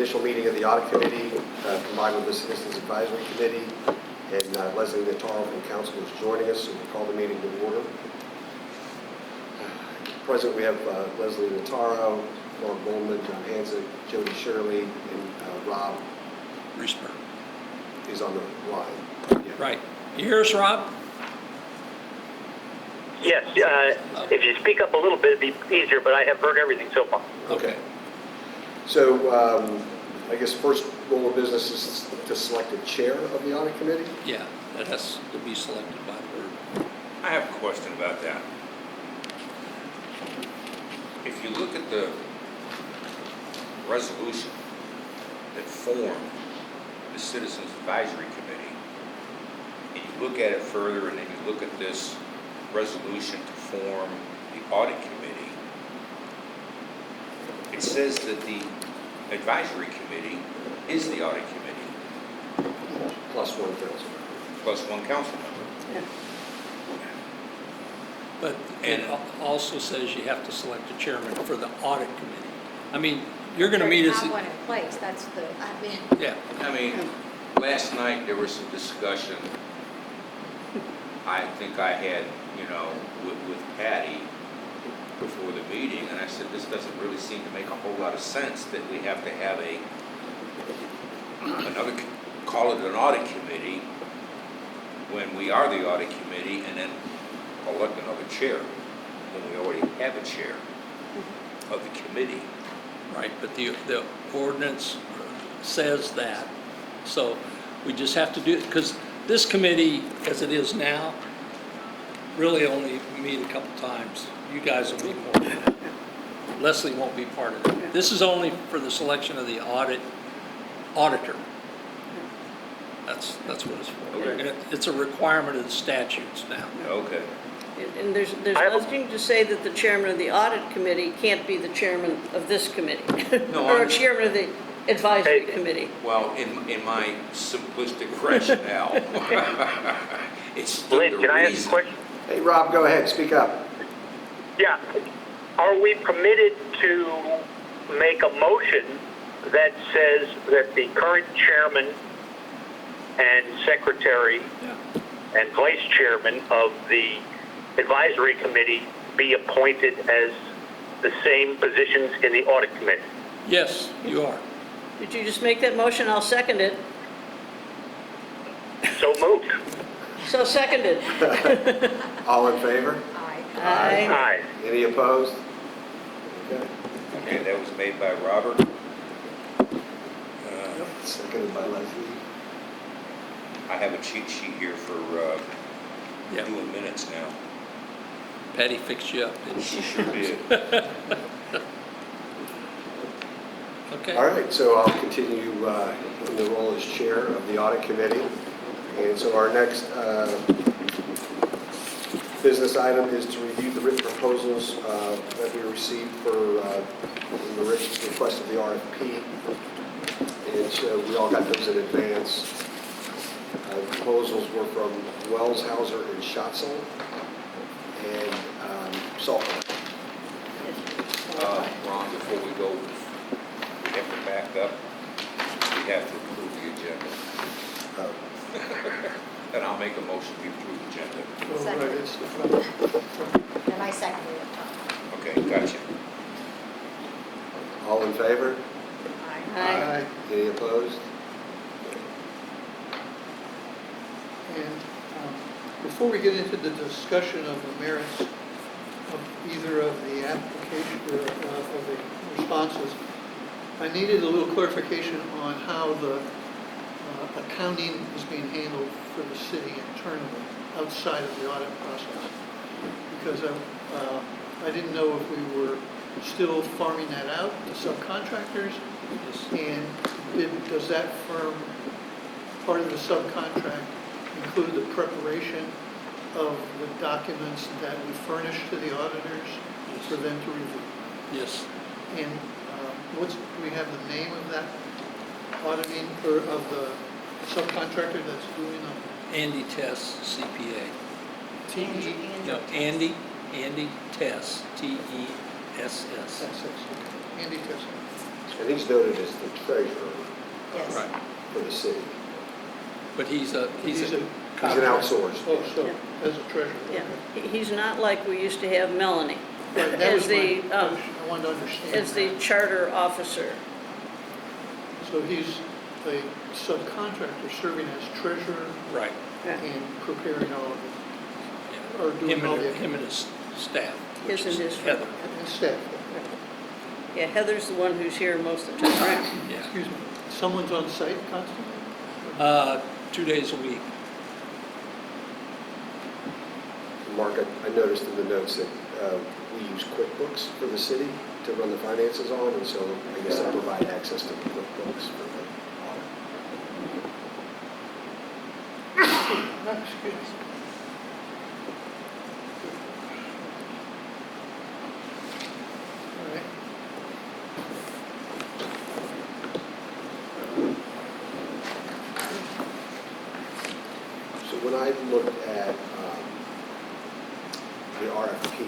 initial meeting of the Audit Committee, combined with the Citizens Advisory Committee, and Leslie Nataro from Council is joining us, so we'll call the meeting to order. Present, we have Leslie Nataro, Mark Bowman, John Hansen, Jody Shirley, and Rob Reesberg. is on the line. Yeah. Right. You hear us, Rob? Yes, if you speak up a little bit, it'd be easier, but I have heard everything so far. Okay. So I guess first rule of business is to select a chair of the Audit Committee. Yeah, that has to be selected by the board. I have a question about that. If you look at the resolution that formed the Citizens Advisory Committee, and you look at it further, and then you look at this resolution to form the Audit Committee, it says that the Advisory Committee is the Audit Committee, Plus one council. plus one council member. But it also says you have to select a chairman for the audit committee. I mean, you're going to meet There's us. not one in place, that's the, I mean, Yeah, I mean, last night there was some discussion, I think I had, with Patty before the meeting, and I said, this doesn't really seem to make a whole lot of sense that we have to have call it an audit committee when we are the audit committee, and then elect another chair when we already have a chair of the committee. right, but the ordinance says that. So we just have to do it, because this committee, as it is now, really only meet a couple times. You guys will meet more. Leslie won't be part of it. This is only for the selection of the auditor. That's what it's for. Okay. And it's a requirement of the statutes now. Okay. And there's I have a- nothing to say that the chairman of the audit committee can't be the chairman of this committee. No, Or I'm- chairman of the advisory Hey. committee. Well, in my simplistic rationale, it's still Lynn, the can I ask a reason. question? Hey, Rob, go ahead, speak up. Yeah. Are we permitted to make a motion that says that the current chairman and secretary Yeah. and vice chairman of the advisory committee be appointed as the same positions in the audit committee? Yes, you are. Did you just make that motion? I'll second it. So moved. So seconded. All in favor? Aye. Aye. Any opposed? Okay. Okay, that was made by Robert. Seconded by Leslie. I have a cheat sheet here for Yeah. doing minutes now. Patty fixed you up, didn't she? She sure did. Okay. All right, so I'll continue in the role as chair of the audit committee. And so our next business item is to review the written proposals that we received for the request of the RFP. And so we all got those in advance. The proposals were from Wells, Hauser, and Schatzel, and Salter. Ron, before we go, we have to back up. We have to approve the agenda. And I'll make a motion to approve the agenda. and I seconded it. Okay, gotcha. All in favor? Aye. Any opposed? And before we get into the discussion of the merits of either of the application or of the responses, I needed a little clarification on how the accounting is being handled for the city internally, outside of the audit process. Because I didn't know if we were still farming that out to subcontractors, and does that firm, part of the subcontract, include the preparation of the documents that we furnish to the auditors for them to review? Yes. And do we have the name of that auditing, or of the subcontractor that's doing the Andy Tess, CPA. TE? No, Andy Tess, Tess. Andy Tessa. And he's noted as the treasurer Yes. Right. for the city. But he's a He's a- He's an contractor. outsourced. Oh, so, as a treasurer. Yeah, okay. he's not like we used to have Melanie Right, that as was the, my, I wanted to understand. as the that. charter officer. So he's a subcontractor serving as treasurer Right. Yeah. and preparing all of Yeah. Or doing all the- Him and his staff. which His and is his. Heather. it, and staff. Yeah, Heather's the one who's here most of the time, right? Yeah. Excuse me, someone's on site constantly? 2 days a week. Mark, I noticed in the notes that we use QuickBooks for the city to run the finances on, and so I guess I provide access to the QuickBooks for the audit. No, excuse me. All right. So when I looked at the RFP,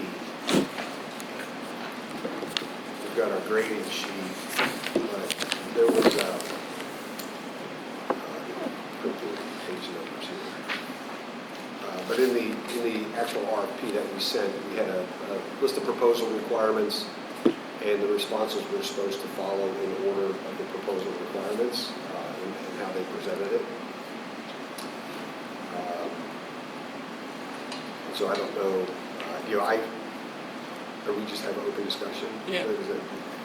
we've got our grading sheet, but there was page numbers here. But in the actual RFP that we sent, we had a list of proposal requirements, and the responses were supposed to follow in order of the proposal requirements and how they presented it. So I don't know, or we just have an open discussion? Yeah.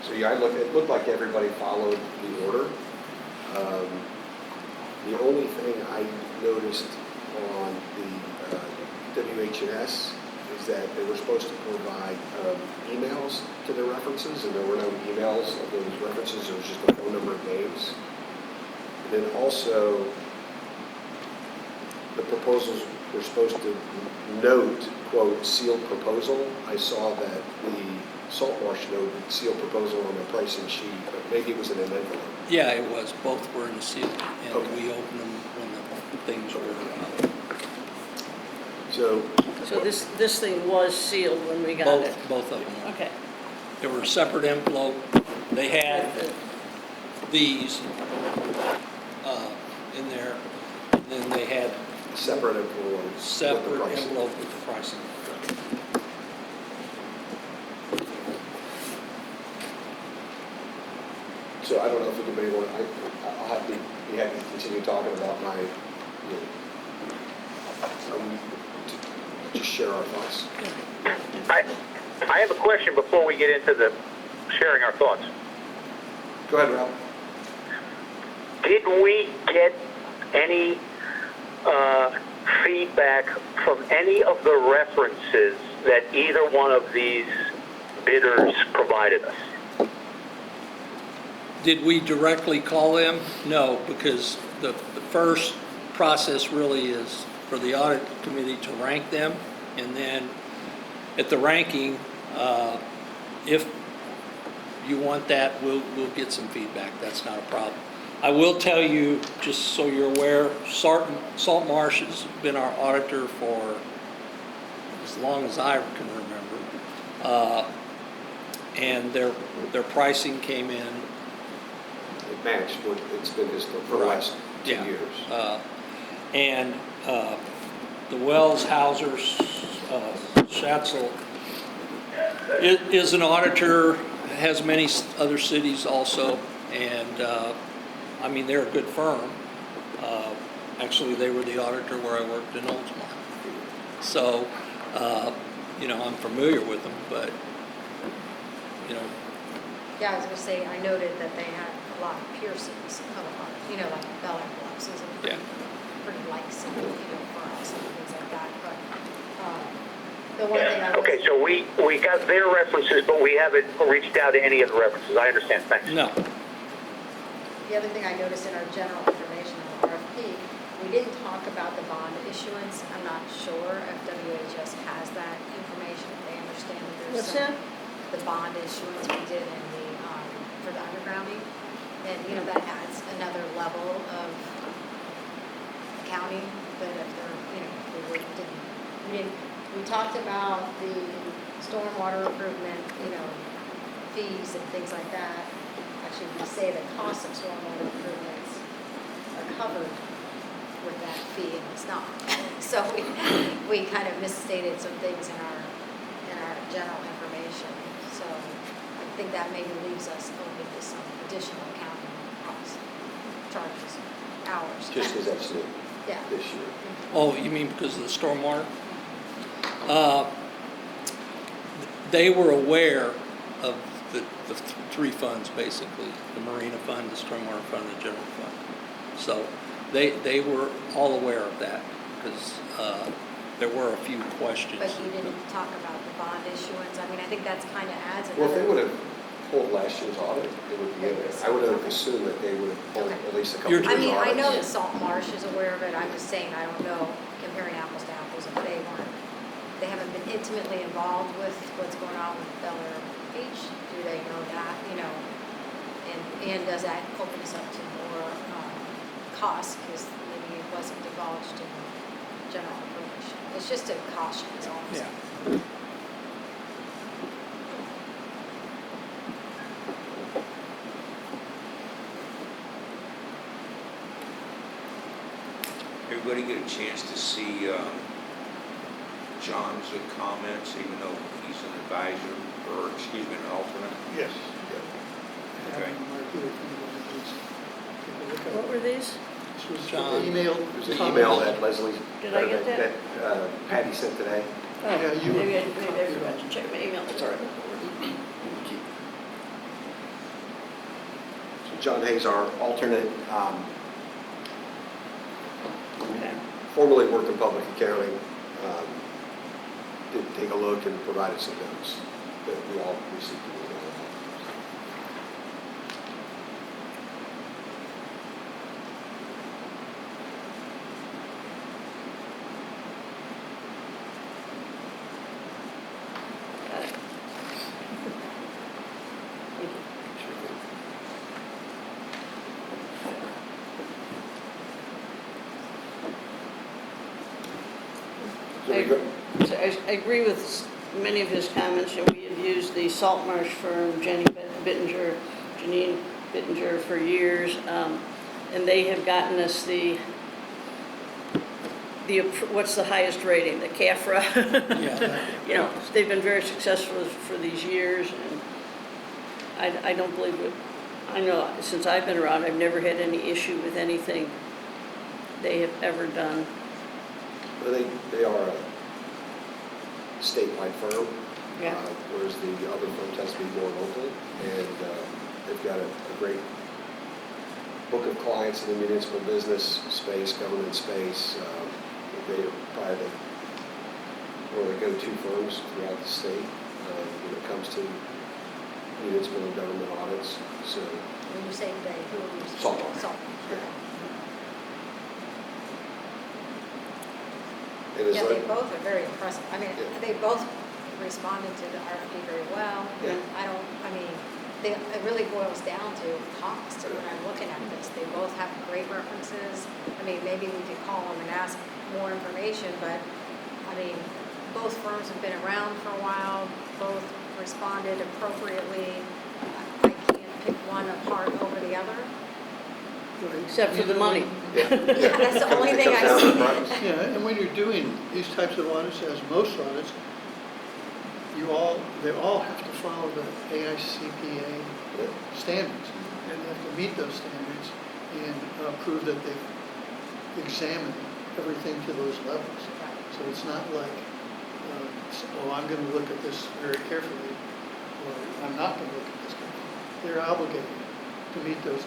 So yeah, it looked like everybody followed the order. The only thing I noticed on the WH&S is that they were supposed to provide emails to their references, and there were no emails of those references, there was just a phone number and names. And then also, the proposals were supposed to note, quote, sealed proposal. I saw that the Salt Marsh noted sealed proposal on the pricing sheet, but maybe it was in an envelope. Yeah, it was. Both were in the seal, and Okay. we opened them when the things were, So, So this thing was sealed when we got it? both of them were. Okay. They were a separate envelope. They had these in there, and then they had separate envelope. with the separate pricing. envelope with the pricing. So I don't know if anybody want, I'll have to, be happy to continue talking about my, to just share our thoughts. I have a question before we get into the sharing our thoughts. Go ahead, Ralph. Did we get any feedback from any of the references that either one of these bidders provided us? Did we directly call them? No, because the first process really is for the audit committee to rank them, and then at the ranking, if you want that, we'll get some feedback. That's not a problem. I will tell you, just so you're aware, Salt Marsh has been our auditor for as long as I can remember, and their pricing came in. It matched what it's been for the last 2 Yeah. years. And the Wells Hauser Schatzel is an auditor, has many other cities also, and I mean, they're a good firm. Actually, they were the auditor where I worked in Oldsmar. So, I'm familiar with them, but, Yeah, I was gonna say, I noted that they had a lot of piercings of a like bell envelopes, is yeah. pretty like simple, for us and things like that, but, the one thing I was. Okay, so we got their references, but we haven't reached out to any of the references. I understand. Thanks. No, The other thing I noticed in our general information on the RFP, we didn't talk about the bond issuance. I'm not sure if WHS has that information, if they understand that there's What's some. that? The bond issuance we did in the, for the undergrounding. And, that adds another level of accounting, but if they're, we talked about the stormwater improvement, fees and things like that. Actually, we say the cost of stormwater improvements are covered with that fee, and it's not. So we kind of misstated some things in our general information. So I think that maybe leaves us open to some additional accounting costs, charges, hours. Just because that's new Yeah. this year. Oh, you mean because of the stormwater? They were aware of the three funds, basically, the Marina Fund, the Stormwater Fund, and the General Fund. So they were all aware of that, because there were a few questions. But you didn't talk about the bond issuance. I mean, I think that's kind of adds Well, if they would another. have pulled last year's audit, it would be in there. I would have assumed that they would have pulled Okay. at least a couple You're- of I mean, I audits. know that Salt Marsh is aware of it. I'm just saying, I don't know, comparing apples to apples, if they haven't been intimately involved with what's going on with Bel Air Beach. Do they know that, and does that open us up to more costs, because maybe it wasn't divulged in general information. It's just a caution, it's all I'm saying. Yeah. Everybody get a chance to see John's comments, even though he's an advisor, or excuse me, an alternate? Yes. Okay. Having them right here if anybody needs to take a look at What it. were these? This was John. the email. There's an comments. email that Leslie, Did I get that? Patty sent today. Oh, Yeah, you- maybe I forgot to check my email. That's all right. So John Hayes, our alternate, Okay. formerly worked in public accounting, did take a look and provided some notes that we all received. an email on. Got it. So we go- So I agree with many of his comments, and we have used the Salt Marsh firm, Janine Bittinger for years, and they have gotten us what's the highest rating, the CAFRA? Yeah. They've been very successful for these years, and I don't believe it. I know, since I've been around, I've never had any issue with anything they have ever done. Well, they are a statewide firm. Yeah. Whereas the other firms has to be more local. And they've got a great book of clients in the municipal business space, government space. They are probably one of the go-to firms throughout the state when it comes to municipal and government audits. So When you say they, who are you? Salt Marsh. Salt Marsh. Yeah. it is Yeah, they like, both are very impressive. I mean, Yeah. they both responded to the RFP very well. Yeah. It really boils down to cost when I'm looking at this. They both have great references. I mean, maybe we could call them and ask more information, but, I mean, both firms have been around for a while, both responded appropriately. I can't pick one apart over the other. Except for the money. yeah. Yeah, that's the only It thing comes I down to see. the price. Yeah, and when you're doing these types of audits, as most audits, they all have to follow the AICPA standards, and they have to meet those standards and prove that they've examined everything to those levels. So it's not like, I'm going to look at this very carefully, or I'm not going to look at this carefully. They're obligated to meet those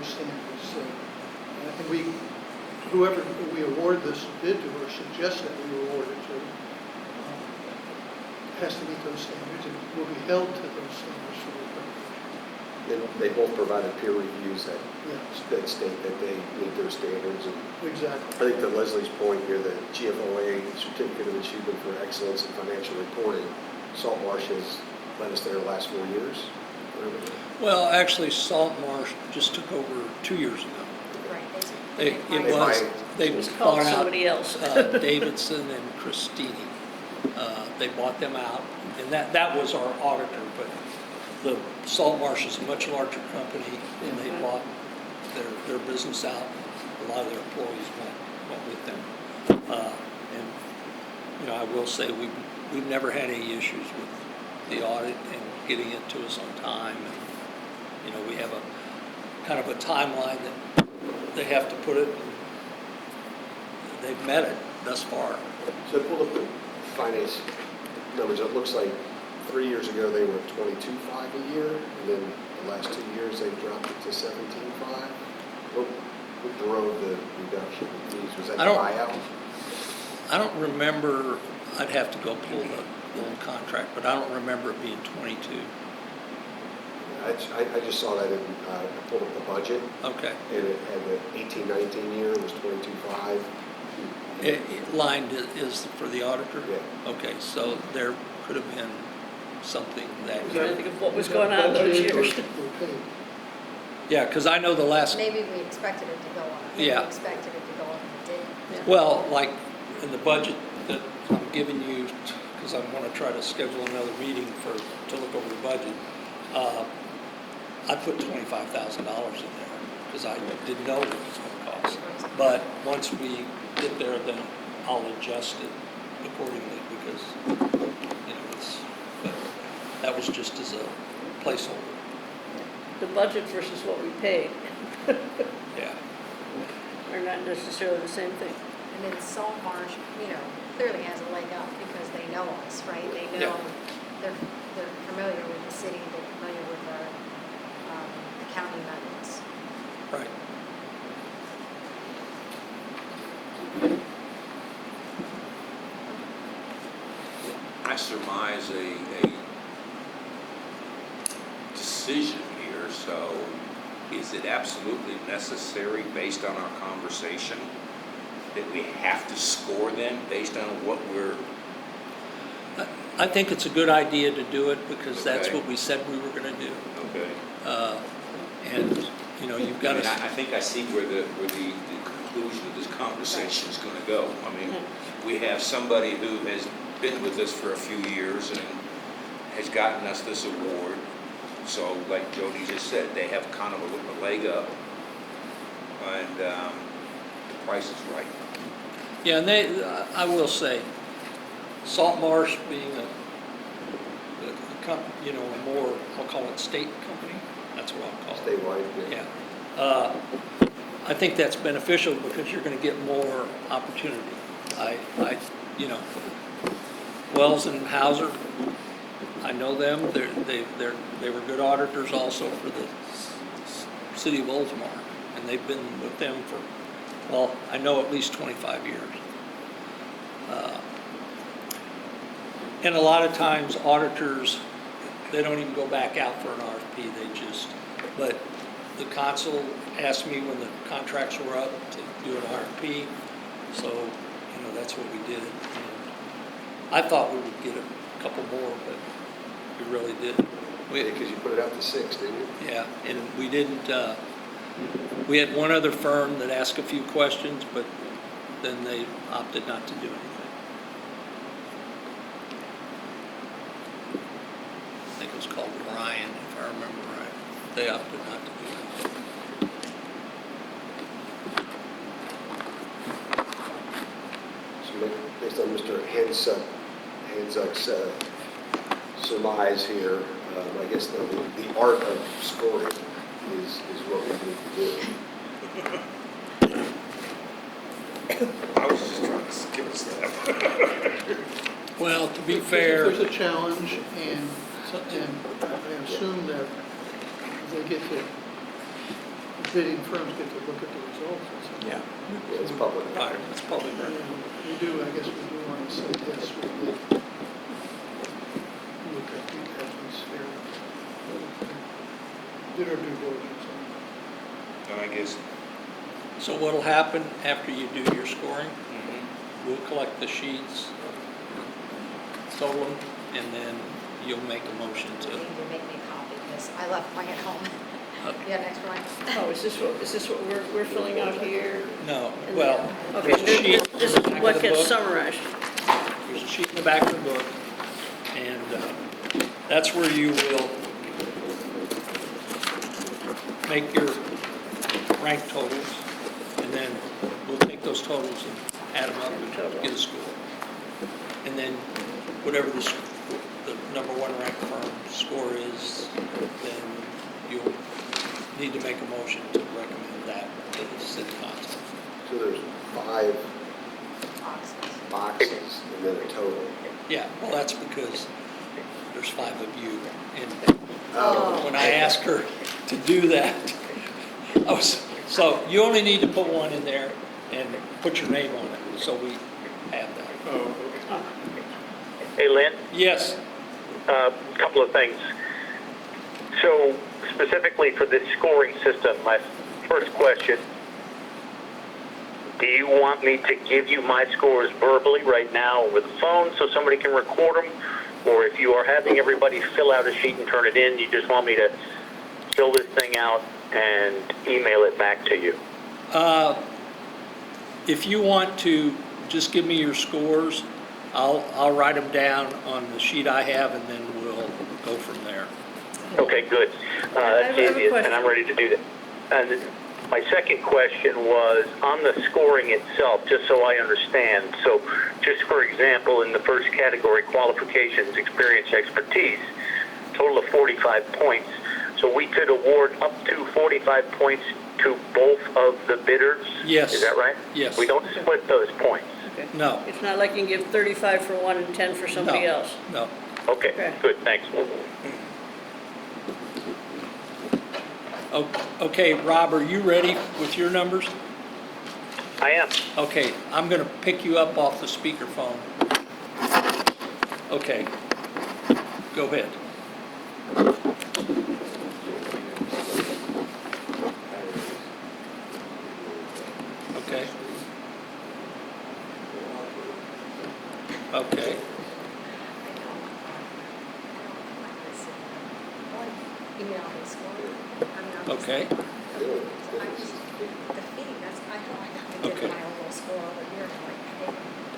standards. So, and whoever we award this bid to, or suggest that we award it to, has to meet those standards and will be held to those standards for the appropriation. They both provided peer reviews that Yeah, state that they meet their standards. And exactly. I think to Leslie's point here, the GFOA Certificate of Achievement for Excellence in Financial Reporting, Salt Marsh has led us there the last 4 years. Well, actually, Salt Marsh just took over 2 years ago. Right, It They was, buy- they It was called bought out somebody else. Davidson and Christini. They bought them out, and that was our auditor, but the Salt Marsh is a much larger company, and they their business out, a lot of their employees went with them. And, you know, I will say, we've never had any issues with the audit and getting it to us on time. And, you know, we have a kind of a timeline that they have to put it, and they've met it thus far. So I pulled up the finance numbers. It looks like 3 years ago they were 22.5 a year, and then the last 2 years they dropped it to 17.5. What drove the reduction in fees? Was that the I don't- buyout? I don't remember, I'd have to go pull the old contract, but I don't remember it being 22. I just saw that in, I pulled up the budget, Okay. and it had the 18-19 year was 22.5. Line is for the auditor? Yeah. Okay, so there could have been something that I'm trying to year. think of what was going on those Budgeted or years. paid? Yeah, because I know the last, Maybe we expected it to go up. Maybe Yeah. we expected it to go up and it didn't. well, like in the budget that I'm giving you, because I want to try to schedule another meeting to look over the budget, I put $25,000 in there because I didn't know what it was going to cost. But once we get there, then I'll adjust it accordingly because, you know, but that was just as a placeholder. The budget versus what we paid Yeah. are not necessarily the same thing. And then Salt Marsh, you know, clearly has a leg up because they know us, right? They know, Yeah. they're familiar with the city, they're familiar with our accounting methods. Right. I surmise a decision here, so is it absolutely necessary based on our conversation that we have to score them based on what we're, I think it's a good idea to do it because that's Okay. what we said we were going to do. okay? And, you know, you've got I mean, to, I think I see where the conclusion of this conversation is gonna go. I mean, we have somebody who has been with us for a few years and has gotten us this award. So like Jody just said, they have kind of a leg up. And the price is right. yeah, and I will say, Salt Marsh being a you know, a more, I'll call it state company, that's what I'll call it. Statewide, Yeah. I think that's beneficial because you're going to get more opportunity. You know, Wells and Hauser, I know them. They were good auditors also for the city of Oldsmar, and they've been with them for, well, I know at least 25 years. And a lot of times auditors, they don't even go back out for an RFP, but the consul asked me when the contracts were up to do an RFP, so, you know, that's what we did. And I thought we would get a couple more, but we really didn't. because you put it out to 6, didn't you? Yeah, and we didn't, we had one other firm that asked a few questions, but then they opted not to do anything. I think it was called Ryan, if I remember right. They opted not to do anything. So based on Mr. Hanzuck's surmise here, I guess the art of scoring is what we need to do. I was just trying to skip a step. Well, to be If fair, there's a challenge, and I assume that they get to, the bidding firms get to look at the results. and so- yeah, Yeah, it's public. right, it's probably better. We do, I guess we do want to say, yes, we did look at these fairly. Did our due diligence on And I guess, So what'll happen after you do your scoring, we'll collect the sheets, total them, and then you'll make a motion You to, need to make me a copy because I left mine at home. Okay. You got an extra one? Oh, is this what we're filling out here? no, And well, then- Okay, there's a sheet. this in is the back what of the gets book. summarized. There's a sheet in the back of the book, and that's where you will make your rank totals, and then we'll take those totals and add them up and get a score. And then whatever the number one ranked firm score is, then you'll need to make a motion to recommend that to the city council. So there's 5 Boxes. boxes and then a total. Yeah, well, that's because there's 5 of you. And Oh. when I asked her to do that, so you only need to put one in there and put your name on it, so we have that. Hey, Lynn, Yes, a couple of things. So specifically for this scoring system, my first question, do you want me to give you my scores verbally right now over the phone so somebody can record them? Or if you are having everybody fill out a sheet and turn it in, you just want me to fill this thing out and email it back to you? if you want to just give me your scores, I'll write them down on the sheet I have, and then we'll go from there. Okay, good. I That's have a easy, question. and I'm ready to do that. And my second question was on the scoring itself, just so I understand. So just for example, in the first category, qualifications, experience, expertise, total of 45 points. So we could award up to 45 points to both of the bidders? Yes. Is that right? Yes. We don't split those points? Okay. No. It's not like you can give 35 for one and 10 for somebody No, else. No. Okay, Okay. good, thanks. Okay, Rob, are you ready with your numbers? I am. Okay, I'm going to pick you up off the speakerphone. Okay, go ahead. Okay. Okay, Email me score. okay, So I just, the feeding, that's, I thought I did Okay. my own little score over here, and I'm like, I think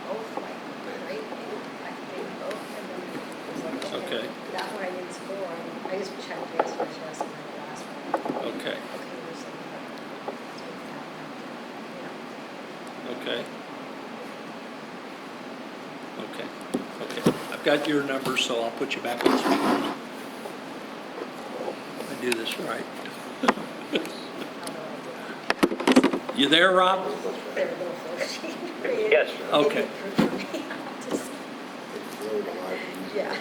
both, like, great, I think both, and then it was like, Okay. That one I didn't score, and I just checked the expression on the last one. okay, Okay, there's something, that's what happened, okay. Okay, okay. I've got your number, so I'll put you back on speaker. I do this right. You there, Rob? They were a little flashy. Yes. Okay. Just, It flowed a lot easier. yeah.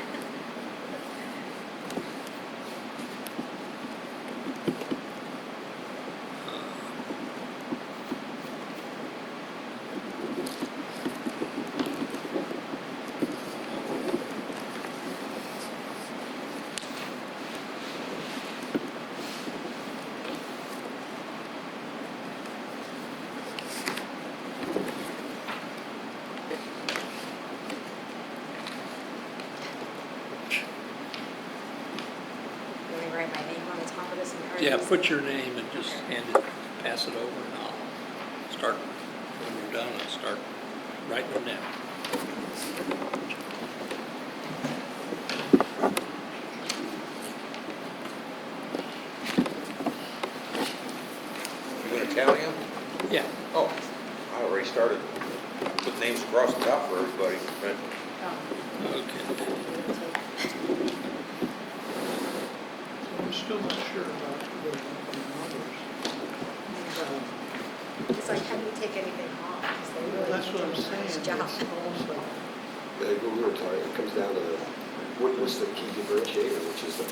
You want me to write my name on the top of this? or Yeah, just- put your name and just hand it, pass it over, and I'll start, when you're done, I'll start writing them down. You gonna tally them? Yeah, Oh, I already started putting names across the top for everybody. Right. Oh. okay. I'm still not sure about the numbers. It's like, how do you take anything off? Because they really That's what I'm do a saying. nice It's job. almost like, We were talking, it comes down to what's the key differentiator, which is the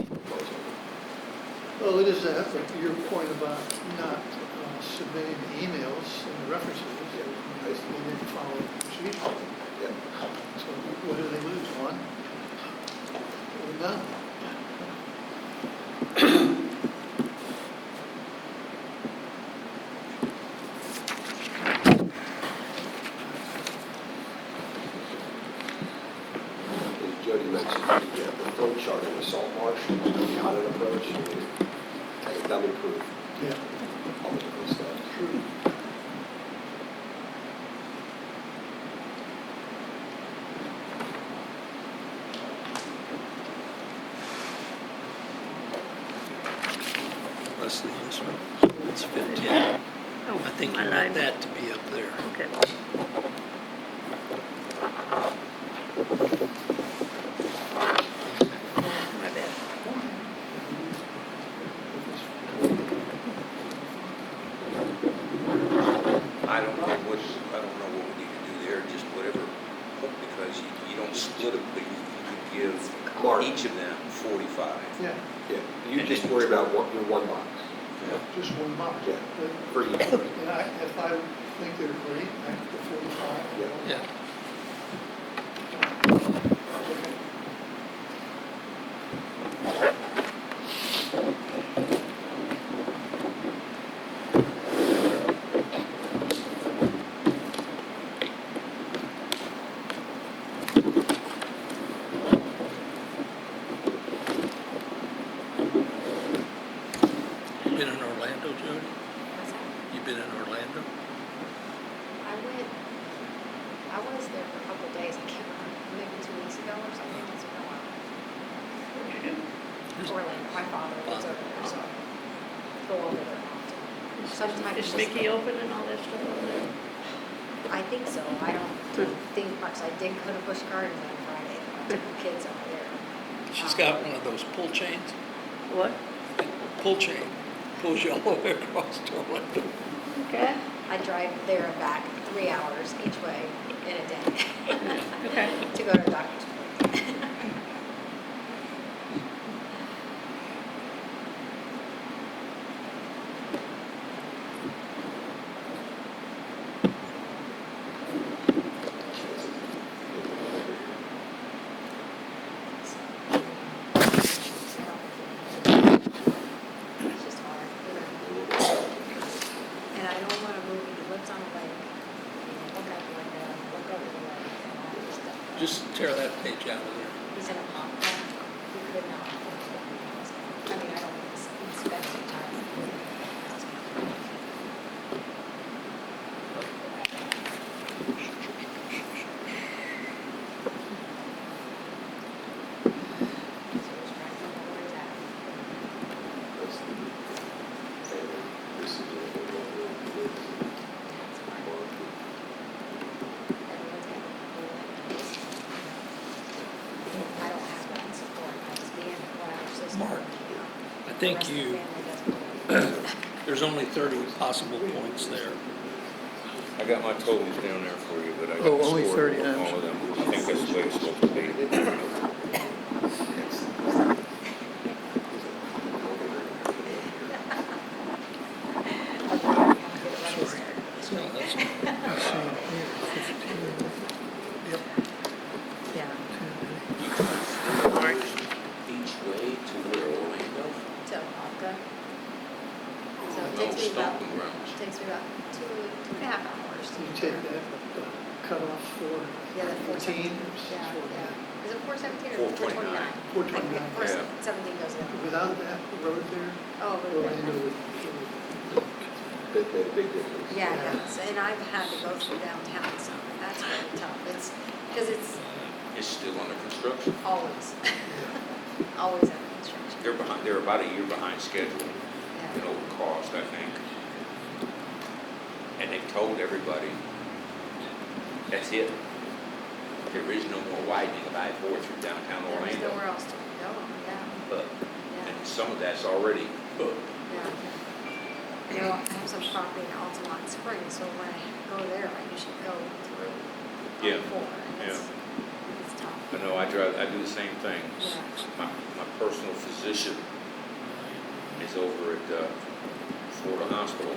proposal. well, it is that, but your point about not submitting the emails and the references, they didn't follow the procedure. Yeah. So what do they lose? One? Or none? As Jody mentioned, the flow chart in the salt marsh, the audit approach, take dummy proof, Yeah, all the different stuff. true. Leslie. on this one. It's 15. I Oh, think you my want line. that to be up there. Okay. My bad. I don't know what we need to do there, just whatever, because you don't split them, but you can Mark. give each of them 45. Yeah, Yeah, you just worry about your one box. just one box. Yeah. But- For each. And if I think they're great, I have the 45. Yeah. Yeah. Okay. You been in Orlando, Jody? What's that? You been in Orlando? I was there for a couple of days, I can't remember, maybe 2 weeks ago or something, it's been a while. What'd you do? Orlando, my father lives over there, so go over there often. Sometimes Is just- Mickey open and all that stuff over there? I think so, I don't think much, I did go to Busch Gardens on Friday, I took the kids over there. She's got one of those pull chains. What? Pull chain. Pulls you all the way across to Orlando. Okay. I drive there and back 3 hours each way in a day Okay. to go to the doctor's appointment. It's just hard. And I don't want to move, he lives on a lake, look out the window, look over the lake, and all this stuff. Just tear that page out of there. He's in a pond, he could not. I mean, I don't, he'd spend some time. So he's trying to know where he's at. That's fine. Everyone's got a little like I don't have that support, I was being what our system. Mark, I The think rest of the you, family doesn't. there's only 30 possible points there. I got my totals down there for you, but I Oh, got only scored 30, all of them. I think that's the way it's supposed to be. So that's, Yeah, Each way to where, Orlando? to Apopka. So it No takes me about, stomping grounds. takes me about 2.5 hours to You get take there. that cutoff for Yeah, the 14? 417. Yeah, yeah. Is it 417 or 429? 429? 429. 417 goes in. Without that road there, Oh, Orlando okay. would, Big difference. Yeah, it does. And I've had to go through downtown, so that's really tough. It's, because it's It's still under construction. always, always under construction. They're about a year behind schedule and Yeah. over cost, I think. And they've told everybody, that's it. There is no more widening of I-4 through downtown There's Orlando. nowhere else to go, yeah, But, yeah, and some of that's already booked. yeah. You know, I have some property in Altamont Springs, so when I go there, I usually go through Yeah, 4, and it's tough. I know, I do the same thing. Yeah. My personal physician is over at Florida Hospital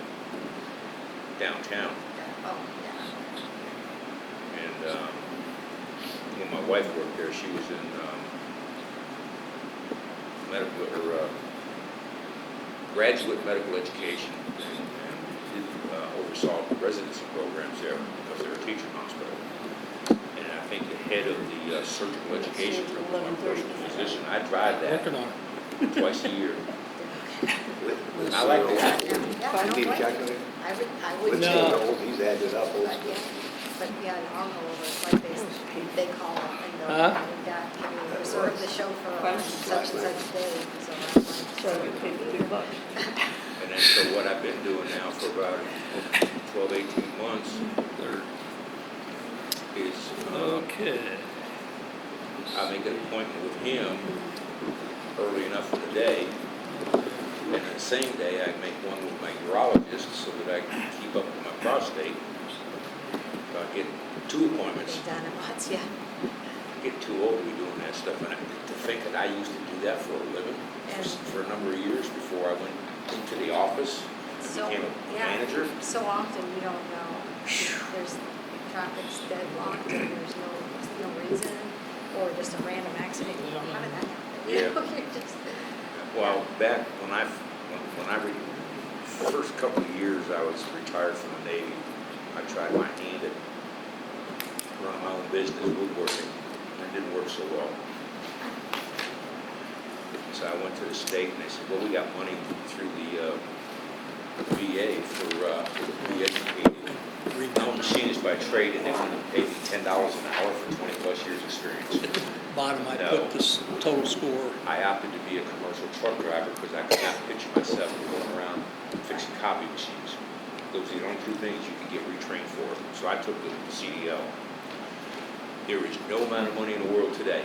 downtown. Oh, yeah. And when my wife worked there, she was in medical or graduate medical education and oversaw residency programs there because they're a teaching hospital. And I think the head of the surgical education group was my personal physician. I drive that working on it. twice a year. I like that. Yeah, I You don't need a blame you. calculator? I Let's would. see, No. old, he's added up old But school. yeah, but yeah, and I'll go over, it's like they call up and go, Huh? we've got, you reserve the chauffeur on What? such and such day, so I'm like. So you paid $2. And And so what I've been doing now for about 12, 18 months They're- is Okay. I make an appointment with him early enough in the day, and the same day I make one with my urologist so that I can keep up with my prostate. So I get 2 appointments. They've done it once, yeah. I get too old to be doing that stuff, and to think that I used to do that for a living for a number of years before I went into the office and So, became a yeah, manager. so often you don't know. There's, traffic's deadlocked and there's no reason, or just a random accident, you don't have it that happen. You know, you're just- Well, back when I first couple of years I was retired from the Navy, I tried my hand at running my own business, woodworking, and it didn't work so well. So I went to the state and they said, well, we got money through the VA for re-educating. I'm a machinist by trade, and they wanted to pay me $10 an hour for 20 plus years experience. At the bottom, I No. put this total score. I opted to be a commercial truck driver because I could not picture myself going around fixing copy machines. Those are the only 2 things you can get retrained for. So I took the CDL. There is no amount of money in the world today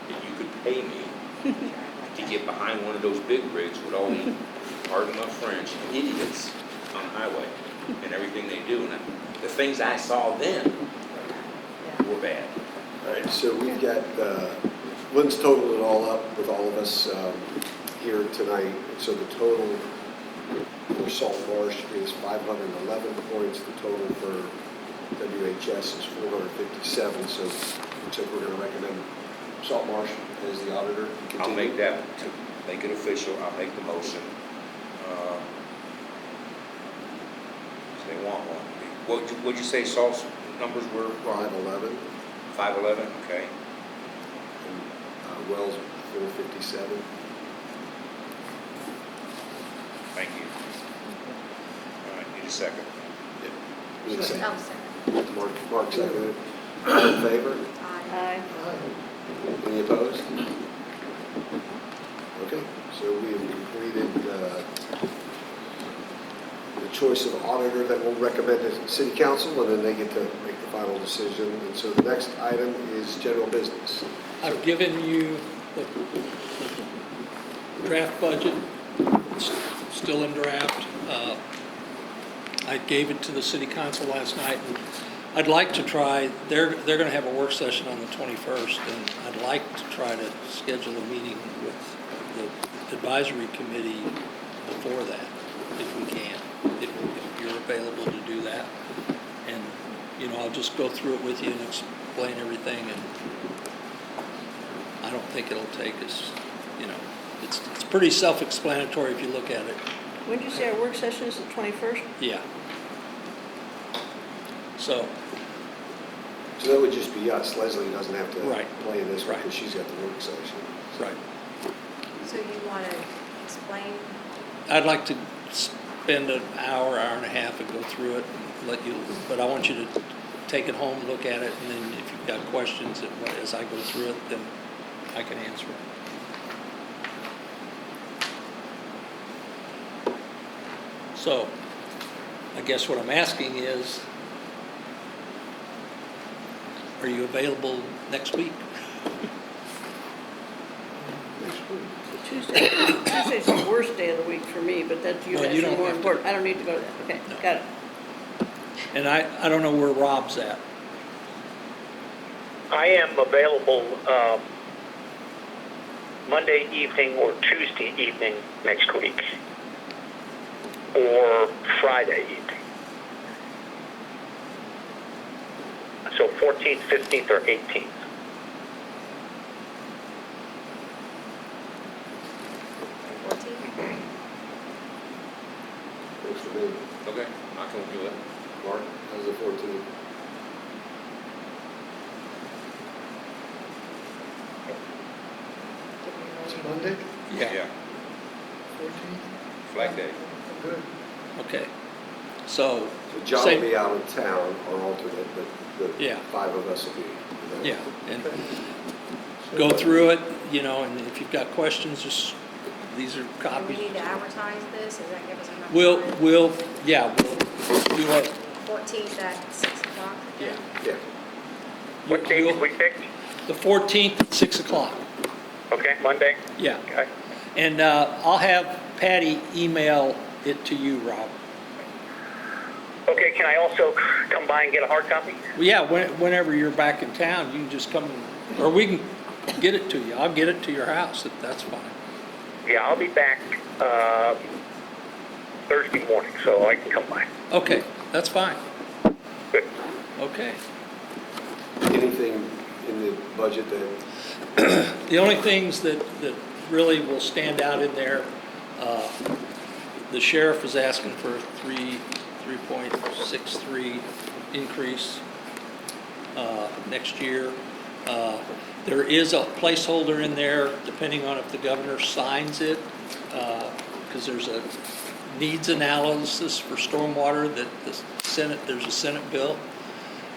that you could pay me to get behind one of those big rigs with all the, pardon my French, idiots on the highway and everything they do. And the things I saw then were bad. All right, so we've got, Lynn's totaled it all up with all of us here tonight. So the total for Salt Marsh is 511 points. The total for WHS is 457. So looks like we're going to recommend Salt Marsh as the auditor. I'll make that, to make it official, I'll make the motion. If they want one. What'd you say Salt's numbers were? 511 511, okay. and Wells 457. Thank you. All right, need a second. Need a second. Oh, sorry. Mark seconded. All in favor? Aye. Aye. Any opposed? Okay, so we have completed the choice of auditor that we'll recommend to the city council, and then they get to make the final decision. And so the next item is general business. I've given you the draft budget. It's still in draft. I gave it to the city council last night, and I'd like to try, they're going to have a work session on the 21st, and I'd like to try to schedule a meeting with the advisory committee before that, if we can, if you're available to do that. And, you know, I'll just go through it with you and explain everything, and I don't think it'll take us, you know, it's pretty self-explanatory if you look at it. When did you say our work session is the 21st? Yeah. So, So that would just be us. Leslie doesn't have to Right. play in this one Right. because she's got the work session. right. So you want to explain? I'd like to spend an hour, hour and a half and go through it and let you, but I want you to take it home, look at it, and then if you've got questions as I go through it, then I can answer it. So, I guess what I'm asking is, are you available next week? Tuesday. Tuesday's the worst day of the week for me, but that's Well, you actually don't more have to. important. I don't need to go to that. Okay, No. got it. And I don't know where Rob's at. I am available Monday evening or Tuesday evening next week, or Friday evening. So 14th, 15th, or 18th. Works for me. Okay, I can do it. Mark, how's the 14th? It's Monday, Yeah, 14th? Flag Day. Good. Okay. So, So John Same. will be out of town or alternate, but the Yeah. 5 of us will be. yeah, and Okay. go through it, you know, and if you've got questions, just these are Do we copies. need to advertise this? Does that give us enough time? We'll do it. 14th at 6 o'clock? Yeah. Yeah. What date did we pick? The 14th at 6 o'clock. Okay, Monday? Yeah. Okay. And I'll have Patty email it to you, Rob. Okay, can I also come by and get a hard copy? Well, yeah, whenever you're back in town, you can just come, or we can get it to you. I'll get it to your house, if that's fine. Yeah, I'll be back Thursday morning, so I can come by. Okay, that's fine. Good. Okay. Anything in the budget that, The only things that really will stand out in there, the sheriff is asking for a 3.63 increase next year. There is a placeholder in there, depending on if the governor signs it, because there's a needs analysis for stormwater that there's a Senate bill.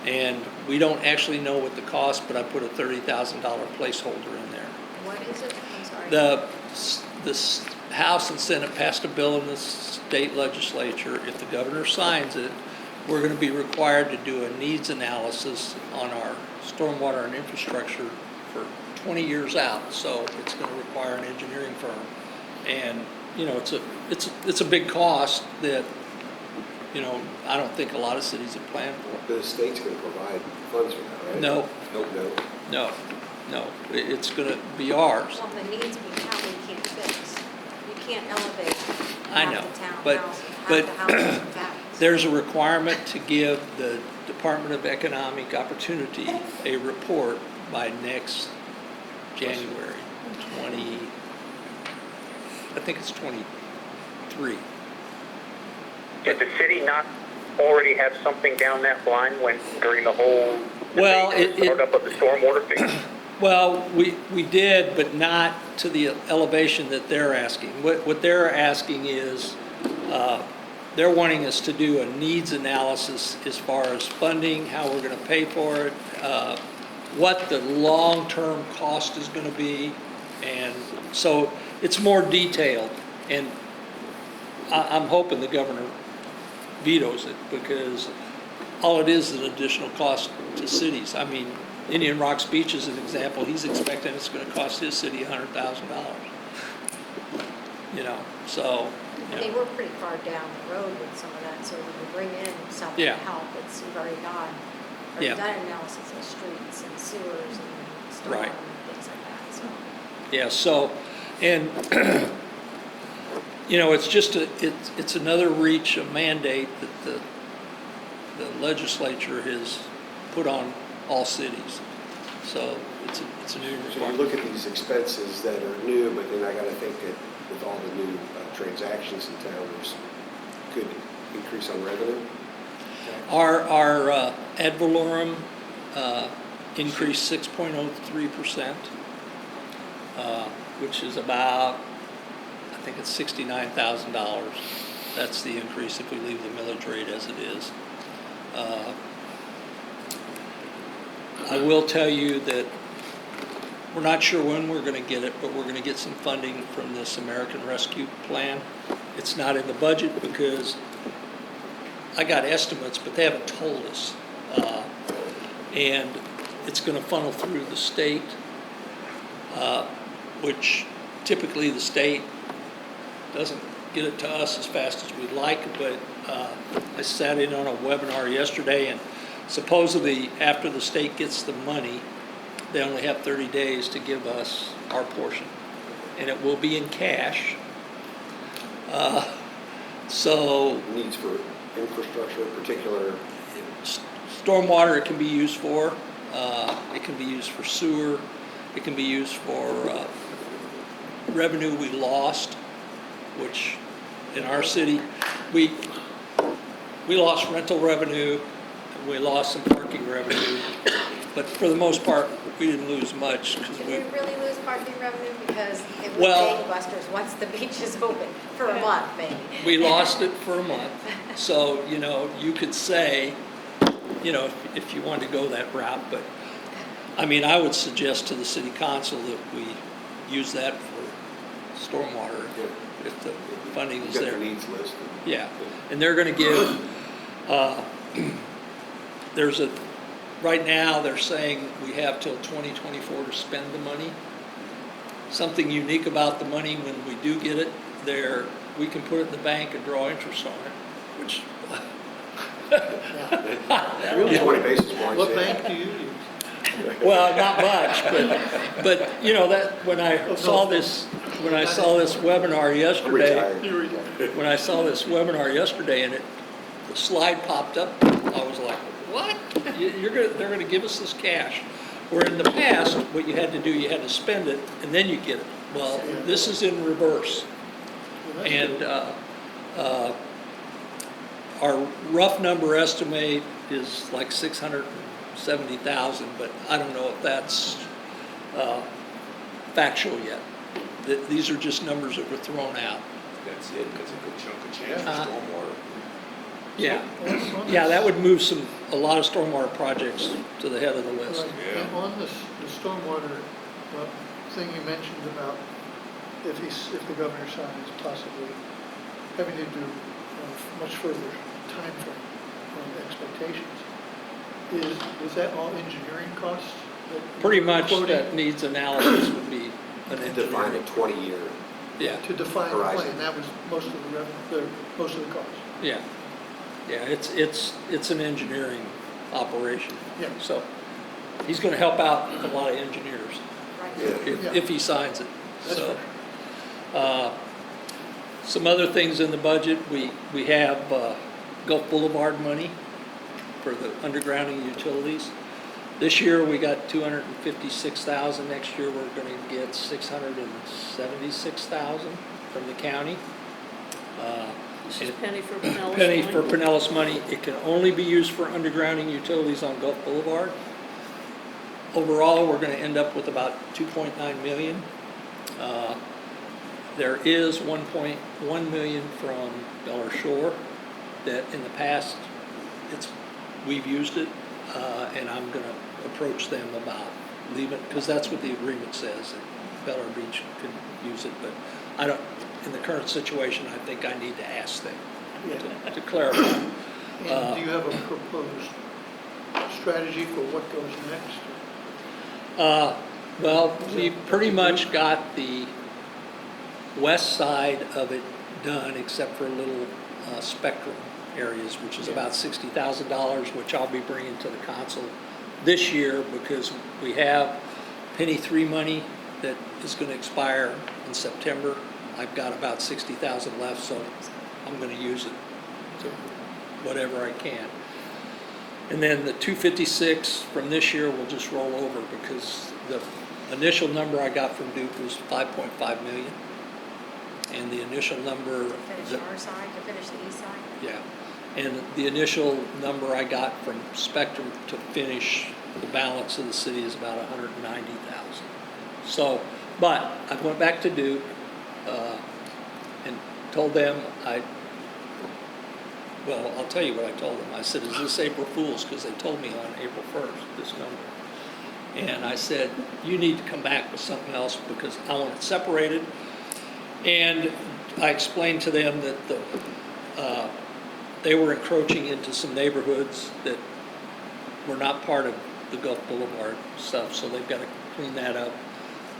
And we don't actually know what the cost, but I put a $30,000 placeholder in there. What is it? I'm sorry. The House and Senate passed a bill in the state legislature. If the governor signs it, we're going to be required to do a needs analysis on our stormwater and infrastructure for 20 years out. So it's going to require an engineering firm. And, you know, it's a big cost that, you know, I don't think a lot of cities have planned for. the state's going to provide funds for that, right? No, No. no. It's going to be ours. Well, the needs we have, we can't fix. You can't elevate I know, half the but- townhouse, but half the houses in town. There's a requirement to give the Department of Economic Opportunity a report by next January 20, I think it's 23. Did the city not already have something down that line during the whole Well, startup of the stormwater thing? Well, we did, but not to the elevation that they're asking. What they're asking is, they're wanting us to do a needs analysis as far as funding, how we're going to pay for it, what the long-term cost is going to be. And so it's more detailed. And I'm hoping the governor vetoes it, because all it is an additional cost to cities. I mean, Indian Rocks Beach is an example. He's expecting it's going to cost his city $100,000. You know, so. I mean, we're pretty far down the road with some of that, so we can bring in something to Yeah. help. It's very odd. Or Yeah. done analysis of streets and sewers and storm Right. and things like that, so. Yeah, so, and, you know, it's just it's another reach, a mandate that the legislature has put on all cities. So it's a new So you requirement. look at these expenses that are new, but then I got to think that with all the new transactions in town, there's could increase on revenue. Our ad valorem increased 6.03%, which is about, I think it's $69,000. That's the increase if we leave the millage rate as it is. I will tell you that we're not sure when we're going to get it, but we're going to get some funding from this American Rescue Plan. It's not in the budget because I got estimates, but they haven't told us. And it's going to funnel through the state, which typically the state doesn't get it to us as fast as we'd like, but I sat in on a webinar yesterday, and supposedly after the state gets the money, they only have 30 days to give us our portion, and it will be in cash. So Needs for infrastructure, particular. stormwater it can be used for, it can be used for sewer, it can be used for revenue we lost, which in our city, we lost rental revenue, and we lost some parking revenue, but for the most part, we didn't lose much because Did we really lose parking revenue? Because it was Well- gangbusters once the beach is open, for a month maybe. we lost it for a month. So, you know, you could say, you know, if you wanted to go that route, but, I mean, I would suggest to the city council that we use that for stormwater if the funding You is got there. the needs list. Yeah, and they're gonna give, right now, they're saying we have till 2024 to spend the money. Something unique about the money, when we do get it, we can put it in the bank and draw interest on it, which, Really? 20 basis points. What yeah. bank do you use? well, not much, but, you know, that, when I saw this webinar I'm yesterday, retired. You're retired. when I saw this webinar yesterday and the slide popped up, I was like, what? They're gonna give us this cash. Where in the past, what you had to do, you had to spend it and then you get it. Well, this is in reverse. Well, that's And good. our rough number estimate is like 670,000, but I don't know if that's factual yet. These are just numbers that were thrown out. That's it, that's a good chunk of change Uh-huh. for stormwater. Yeah, On yeah, this- that would move a lot of stormwater projects to the head of the list. Right. Yeah. And on this, the stormwater thing you mentioned about if the governor signs possibly having to do much further time frame on expectations, is that all engineering costs? that Pretty you're much quoting that needs analysis would be an Define a engineering. 20-year. Yeah, To define the Horizon. plan, that was most of the revenue, most of the cost. yeah, yeah, it's an engineering operation. Yeah. So he's gonna help out a lot of engineers Right. Yeah. if he signs it, That's so. fair. Some other things in the budget, we have Gulf Boulevard money for the undergrounding utilities. This year, we got 256,000. Next year, we're gonna get 676,000 from the county. This is penny for Pinellas. Penny money. for Pinellas money. It can only be used for undergrounding utilities on Gulf Boulevard. Overall, we're gonna end up with about 2.9 million. There is 1.1 million from Bel Shore that in the past, we've used it, and I'm gonna approach them about leaving, because that's what the agreement says, that Bel Beach can use it, but I don't, in the current situation, I think I need to ask them Yeah. to clarify. And do you have a proposed strategy for what goes next? Well, we pretty much got the west side of it done, except for little spectrum areas, which is about $60,000, which I'll be bringing to the council this year, because we have Penny 3 money that is going to expire in September. I've got about 60,000 left, so I'm going to use it to whatever I can. And then the 256 from this year will just roll over, because the initial number I got from Duke was 5.5 million. And the initial number, To finish our side, to finish the east side. yeah, and the initial number I got from Spectrum to finish the balance of the city is about 190,000. So, but I went back to Duke and told them well, I'll tell you what I told them. I said, is this April Fool's? Because they told me on April 1st, this number. And I said, you need to come back with something else, because I want it separated. And I explained to them that they were encroaching into some neighborhoods that were not part of the Gulf Boulevard stuff, so they've got to clean that up.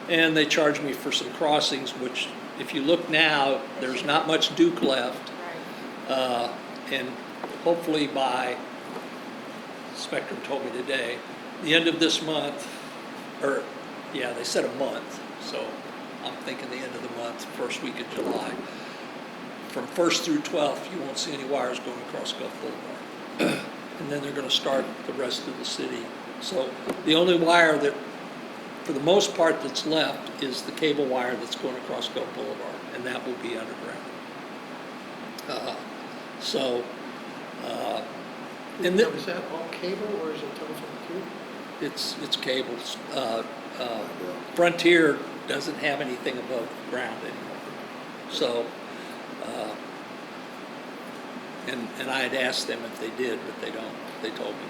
And they charged me for some crossings, which, if you look now, there's not much Duke left. Right. And hopefully by, Spectrum told me today, the end of this month, or, yeah, they said a month, so I'm thinking the end of the month, first week of July. From 1st through 12th, you won't see any wires going across Gulf Boulevard. And then they're gonna start the rest of the city. So the only wire that, for the most part, that's left is the cable wire that's going across Gulf Boulevard, and that will be underground. And Now, is that all cable or is it telephone too? it's cables. Frontier doesn't have anything above ground anymore. So, and I had asked them if they did, but they don't. They told me.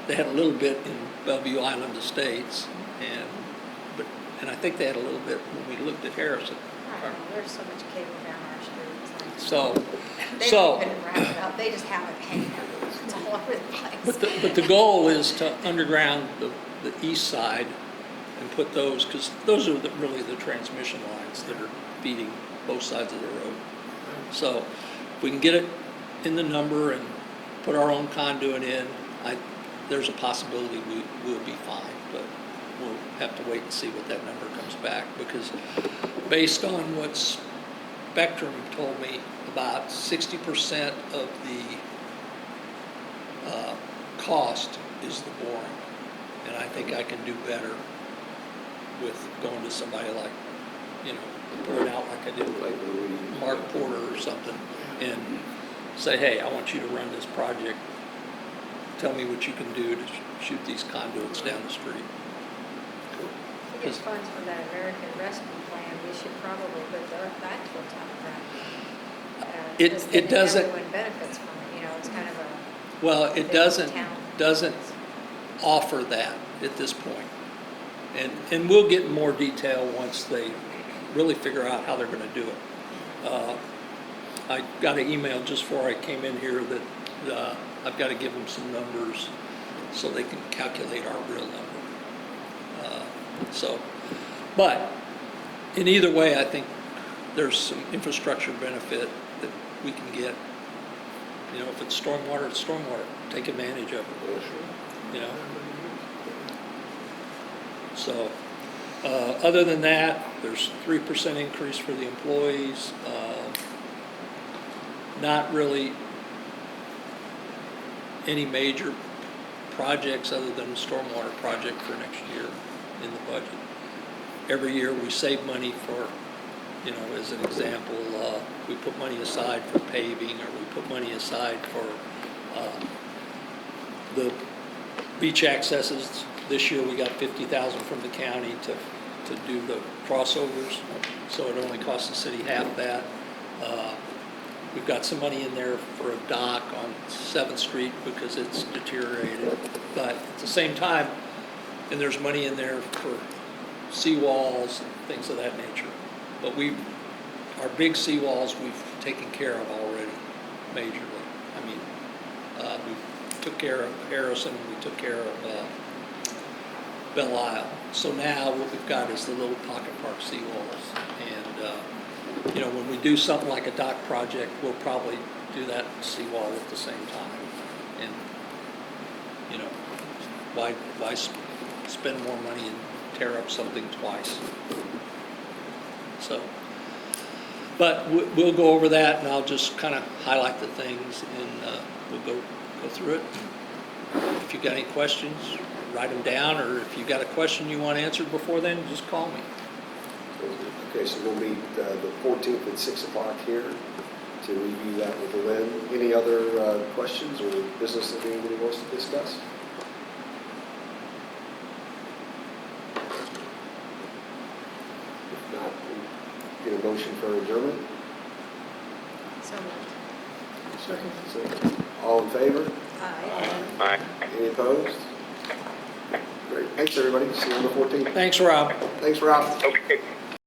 They had a little bit in Bellevue Island Estates, and I think they had a little bit when we looked at Harrison. Right. There's so much cable down our streets. Like, So, they so, don't even wrap it up, they just have it hanging out. It's all over the place. but the goal is to underground the east side and put those, because those are really the transmission lines that are feeding both sides of the road. So if we can get it in the number and put our own conduit in, there's a possibility we'll be fine, but we'll have to wait and see what that number comes back, because based on what Spectrum told me, about 60% of the cost is the boring. And I think I can do better with going to somebody like, put it out like I did with Mark Porter or something, and say, hey, I want you to run this project. Tell me what you can do to shoot these conduits down the street. To get funds for that American Rescue Plan, we should probably put that towards that. It doesn't- Everyone benefits from it, it's kind of a. Well, it big doesn't town. offer that at this point. And we'll get in more detail once they really figure out how they're gonna do it. I got an email just before I came in here that I've got to give them some numbers so they can calculate our real number. But in either way, I think there's some infrastructure benefit that we can get. If it's stormwater, it's stormwater. Take advantage of it. So, other than that, there's 3% increase for the employees. Not really any major projects other than stormwater project for next year in the budget. Every year we save money for, as an example, we put money aside for paving, or we put money aside for the beach accesses. This year we got $50,000 from the county to do the crossovers, so it only costs the city half that. We've got some money in there for a dock on 7th Street because it's deteriorated, but at the same time, and there's money in there for seawalls and things of that nature. But our big seawalls we've taken care of already, majorly. I mean, we took care of Harrison, we took care of Belle Isle. So now what we've got is the little pocket park seawalls. And, when we do something like a dock project, we'll probably do that seawall at the same time. And, why spend more money and tear up something twice? So, but we'll go over that, and I'll just kind of highlight the things, and we'll go through it. If you've got any questions, write them down, or if you've got a question you want answered before then, just call me. Okay, so we'll meet the 14th at 6 o'clock here to review that with Lynn. Any other questions or business that anybody wants to discuss? If not, we'll get a motion for adjournment. So moved. Second. All in favor? Aye. Any opposed? Great. Thanks, everybody. See you on the 14th. Thanks, Rob. Thanks, Rob. Okay.